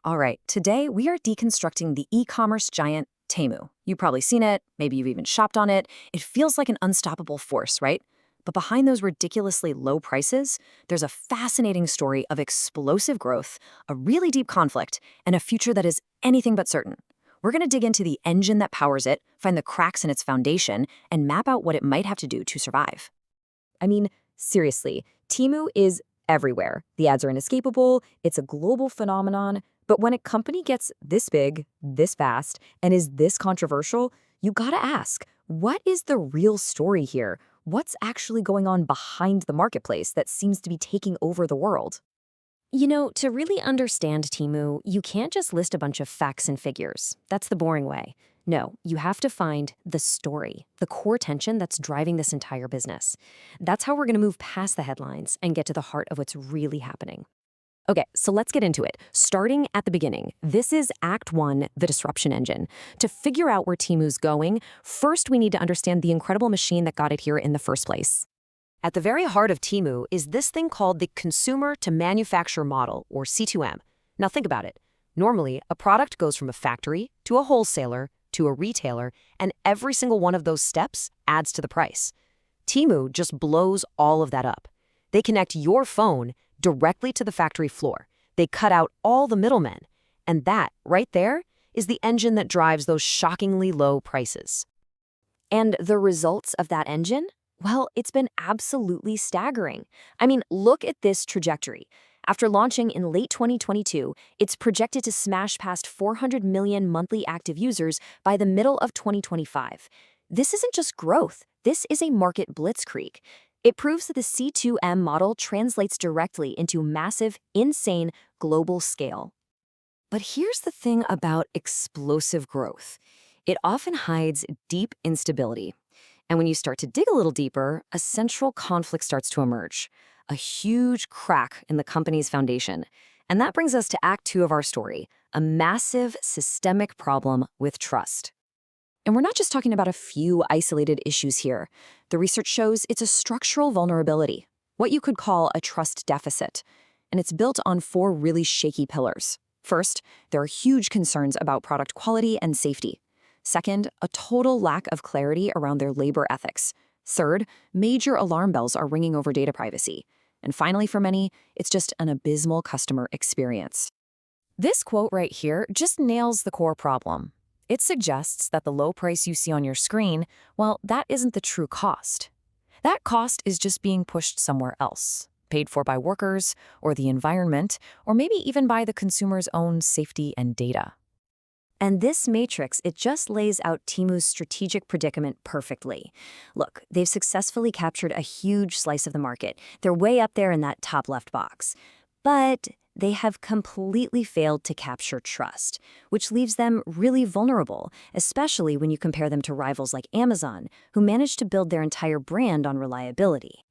All right, today we are deconstructing the e-commerce giant Temu. You've probably seen it, maybe you've even shopped on it. It feels like an unstoppable force, right? But behind those ridiculously low prices, there's a fascinating story of explosive growth, a really deep conflict, and a future that is anything but certain. We're going to dig into the engine that powers it, find the cracks in its foundation, and map out what it might have to do to survive. I mean, seriously, Temu is everywhere. The ads are inescapable, it's a global phenomenon. But when a company gets this big, this fast, and is this controversial, you gotta ask, what is the real story here? What's actually going on behind the marketplace that seems to be taking over the world? To really understand Temu, you can't just list a bunch of facts and figures. That's the boring way. No, you have to find the story, the core tension that's driving this entire business. That's how we're going to move past the headlines and get to the heart of what's really happening. Okay, so let's get into it. Starting at the beginning, this is Act 1, the disruption engine. To figure out where Temu's going, first we need to understand the incredible machine that got it here in the first place. At the very heart of Temu is this thing called the consumer to manufacturer model, or C2M. Now think about it. Normally, a product goes from a factory to a wholesaler to a retailer, and every single one of those steps adds to the price. Temu just blows all of that up. They connect your phone directly to the factory floor. They cut out all the middlemen. And that, right there, is the engine that drives those shockingly low prices. And the results of that engine? Well, it's been absolutely staggering. I mean, look at this trajectory. After launching in late 2022, it's projected to smash past 400 million monthly active users by the middle of 2025. This isn't just growth. This is a market blitzkrieg. It proves that the C2M model translates directly into massive, insane, global scale. But here's the thing about explosive growth. It often hides deep instability. And when you start to dig a little deeper, a central conflict starts to emerge, a huge crack in the company's foundation. And that brings us to Act 2 of our story, a massive systemic problem with trust. And we're not just talking about a few isolated issues here. The research shows it's a structural vulnerability, what you could call a trust deficit. And it's built on 4 really shaky pillars. First, there are huge concerns about product quality and safety. Second, a total lack of clarity around their labor ethics. Third, major alarm bells are ringing over data privacy. And finally, for many, it's just an abysmal customer experience. This quote right here just nails the core problem. It suggests that the low price you see on your screen, well, that isn't the true cost. That cost is just being pushed somewhere else, paid for by workers, or the environment, or maybe even by the consumer's own safety and data. And this matrix, it just lays out Temu's strategic predicament perfectly. Look, they've successfully captured a huge slice of the market. They're way up there in that top left box. But they have completely failed to capture trust, which leaves them really vulnerable, especially when you compare them to rivals like Amazon, who managed to build their entire brand on reliability.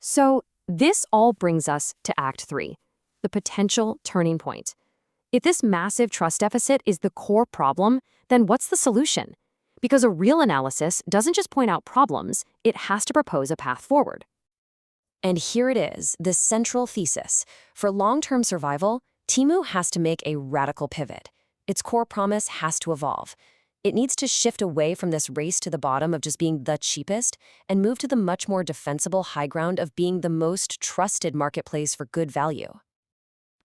So this all brings us to Act 3, the potential turning point. If this massive trust deficit is the core problem, then what's the solution? Because a real analysis doesn't just point out problems, it has to propose a path forward. And here it is, the central thesis. For long-term survival, Temu has to make a radical pivot. Its core promise has to evolve. It needs to shift away from this race to the bottom of just being the cheapest and move to the much more defensible high ground of being the most trusted marketplace for good value.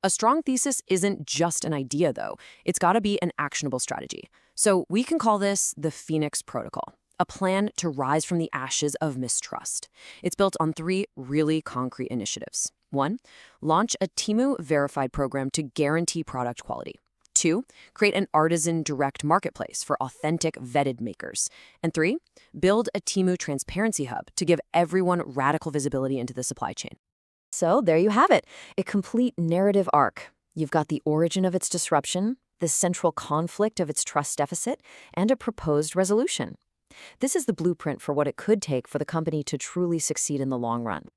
A strong thesis isn't just an idea, though. It's got to be an actionable strategy. So we can call this the Phoenix Protocol, a plan to rise from the ashes of mistrust. It's built on 3 really concrete initiatives. 1, launch a Temu verified program to guarantee product quality. 2, create an artisan direct marketplace for authentic vetted makers. And 3, build a Temu transparency hub to give everyone radical visibility into the supply chain. So there you have it, a complete narrative arc. You've got the origin of its disruption, the central conflict of its trust deficit, and a proposed resolution. This is the blueprint for what it could take for the company to truly succeed in the long run.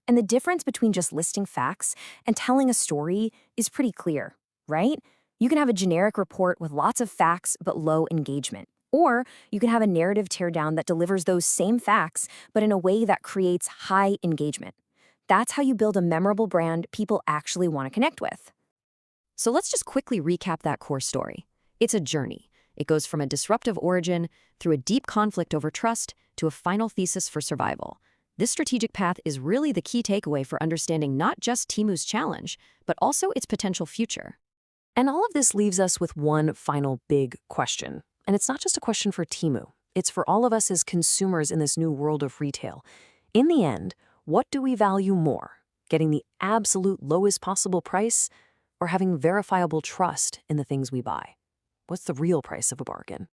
And the difference between just listing facts and telling a story is pretty clear, right? You can have a generic report with lots of facts but low engagement. Or you can have a narrative teardown that delivers those same facts but in a way that creates high engagement. That's how you build a memorable brand people actually want to connect with. So let's just quickly recap that core story. It's a journey. It goes from a disruptive origin through a deep conflict over trust to a final thesis for survival. This strategic path is really the key takeaway for understanding not just Temu's challenge, but also its potential future. And all of this leaves us with one final big question. And it's not just a question for Temu. It's for all of us as consumers in this new world of retail. In the end, what do we value more? Getting the absolute lowest possible price or having verifiable trust in the things we buy? What's the real price of a bargain?